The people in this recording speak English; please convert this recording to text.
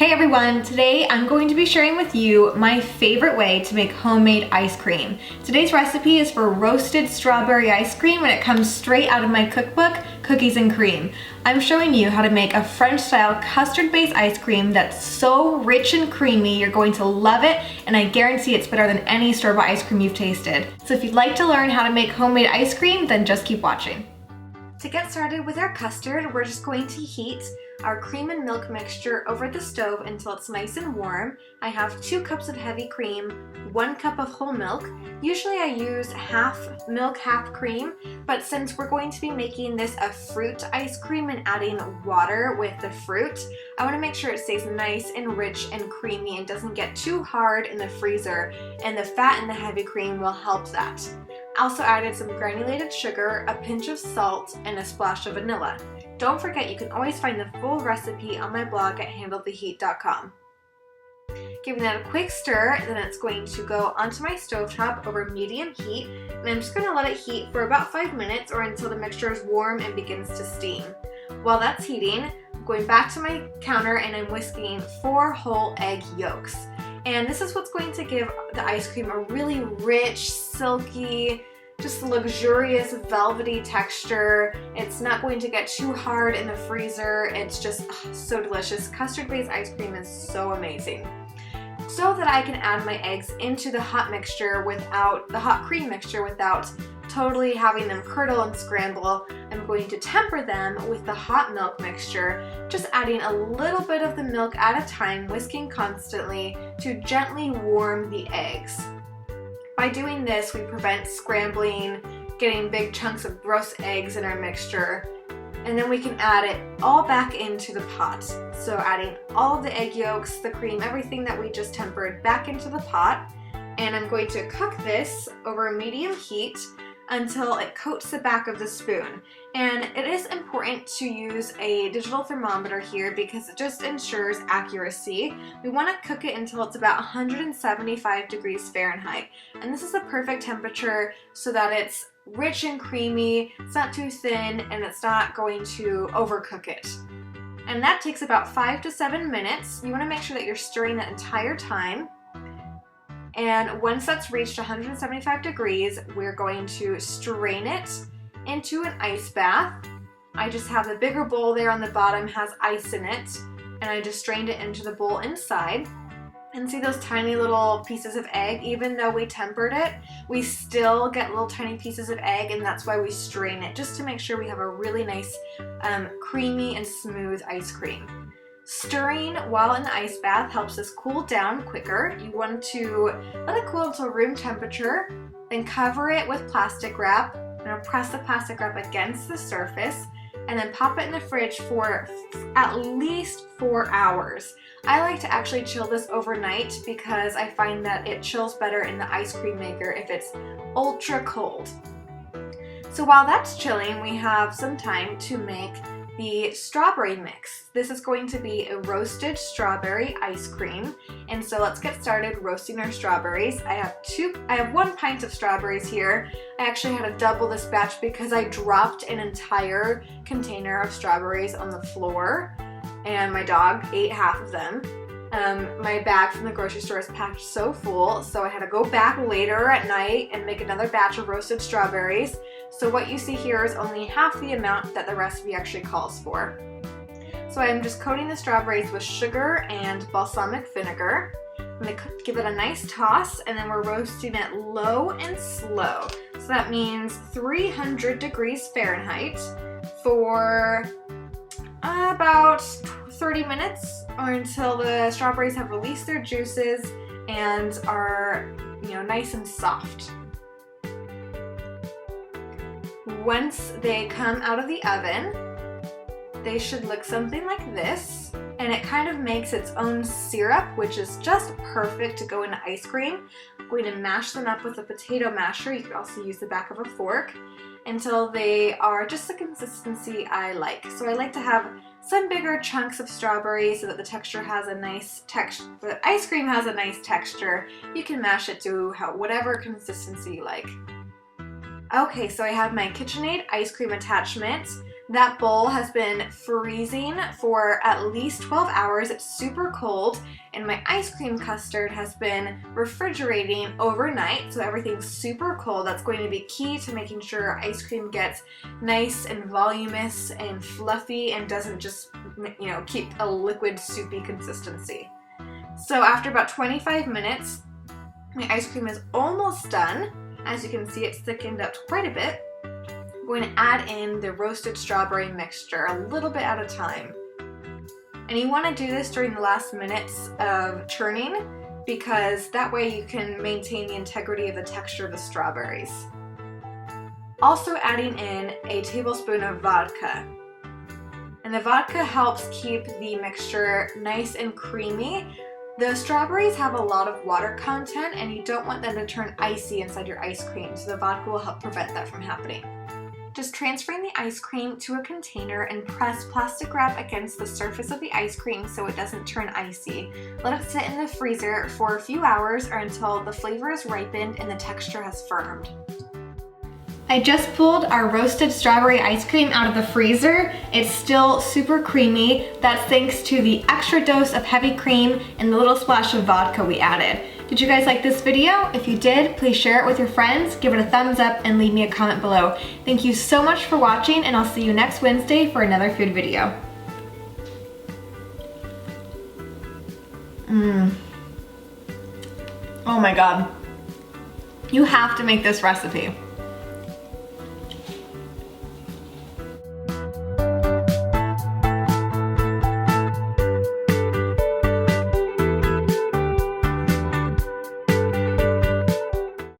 Hey everyone, today I'm going to be sharing with you my favorite way to make homemade ice cream. Today's recipe is for roasted strawberry ice cream and it comes straight out of my cookbook, Cookies and Cream. I'm showing you how to make a French-style custard-based ice cream that's so rich and creamy, you're going to love it, and I guarantee it's better than any store-bought ice cream you've tasted. So if you'd like to learn how to make homemade ice cream, then just keep watching. To get started with our custard, we're just going to heat our cream and milk mixture over the stove until it's nice and warm. I have 2 cups of heavy cream, 1 cup of whole milk. Usually I use half milk, half cream, but since we're going to be making this a fruit ice cream and adding water with the fruit, I want to make sure it stays nice and rich and creamy and doesn't get too hard in the freezer, and the fat in the heavy cream will help that. I also added some granulated sugar, a pinch of salt, and a splash of vanilla. Don't forget, you can always find the full recipe on my blog at handletheheat.com. Giving that a quick stir, then it's going to go onto my stovetop over medium heat, and I'm just going to let it heat for about 5 minutes or until the mixture is warm and begins to steam. While that's heating, I'm going back to my counter and I'm whisking 4 whole egg yolks. And this is what's going to give the ice cream a really rich, silky, just luxurious, velvety texture. It's not going to get too hard in the freezer. It's just so delicious. Custard-based ice cream is so amazing. So that I can add my eggs into the hot mixture without the hot cream mixture without totally having them curdle and scramble, I'm going to temper them with the hot milk mixture, just adding a little bit of the milk at a time, whisking constantly to gently warm the eggs. By doing this, we prevent scrambling, getting big chunks of gross eggs in our mixture, and then we can add it all back into the pot. So adding all of the egg yolks, the cream, everything that we just tempered back into the pot, and I'm going to cook this over medium heat until it coats the back of the spoon. And it is important to use a digital thermometer here because it just ensures accuracy. We want to cook it until it's about 175 degrees Fahrenheit. And this is the perfect temperature so that it's rich and creamy, it's not too thin, and it's not going to overcook it. And that takes about 5 to 7 minutes. You want to make sure that you're stirring that entire time. And once that's reached 175 degrees, we're going to strain it into an ice bath. I just have the bigger bowl there on the bottom, has ice in it, and I just strained it into the bowl inside. And see those tiny little pieces of egg? Even though we tempered it, we still get little tiny pieces of egg, and that's why we strain it, just to make sure we have a really nice creamy and smooth ice cream. Stirring while in the ice bath helps us cool down quicker. You want to let it cool until room temperature, then cover it with plastic wrap. I'm going to press the plastic wrap against the surface and then pop it in the fridge for at least 4 hours. I like to actually chill this overnight because I find that it chills better in the ice cream maker if it's ultra cold. So while that's chilling, we have some time to make the strawberry mix. This is going to be a roasted strawberry ice cream, and so let's get started roasting our strawberries. I have 1 pint of strawberries here. I actually had to double this batch because I dropped an entire container of strawberries on the floor and my dog ate half of them. My bag from the grocery store is packed so full, so I had to go back later at night and make another batch of roasted strawberries. So what you see here is only half the amount that the recipe actually calls for. So I'm just coating the strawberries with sugar and balsamic vinegar. I'm going to give it a nice toss, and then we're roasting it low and slow. So that means 300 degrees Fahrenheit for about 30 minutes, or until the strawberries have released their juices and are, nice and soft. Once they come out of the oven, they should look something like this, and it kind of makes its own syrup, which is just perfect to go into ice cream. I'm going to mash them up with a potato masher. You could also use the back of a fork until they are just the consistency I like. So I like to have some bigger chunks of strawberry so that the texture has a nice texture. The ice cream has a nice texture. You can mash it to whatever consistency you like. Okay, so I have my KitchenAid ice cream attachment. That bowl has been freezing for at least 12 hours. It's super cold, and my ice cream custard has been refrigerating overnight, so everything's super cold. That's going to be key to making sure our ice cream gets nice and voluminous and fluffy and doesn't just, you know, keep a liquid soupy consistency. So after about 25 minutes, my ice cream is almost done. As you can see, it's thickened up quite a bit. I'm going to add in the roasted strawberry mixture a little bit at a time. And you want to do this during the last minutes of churning because that way you can maintain the integrity of the texture of the strawberries. Also adding in a tablespoon of vodka. And the vodka helps keep the mixture nice and creamy. The strawberries have a lot of water content and you don't want them to turn icy inside your ice cream, so the vodka will help prevent that from happening. Just transferring the ice cream to a container and press plastic wrap against the surface of the ice cream so it doesn't turn icy. Let it sit in the freezer for a few hours or until the flavor is ripened and the texture has firmed. I just pulled our roasted strawberry ice cream out of the freezer. It's still super creamy. That's thanks to the extra dose of heavy cream and the little splash of vodka we added. Did you guys like this video? If you did, please share it with your friends, give it a thumbs up, and leave me a comment below. Thank you so much for watching, and I'll see you next Wednesday for another food video. Oh my God. You have to make this recipe.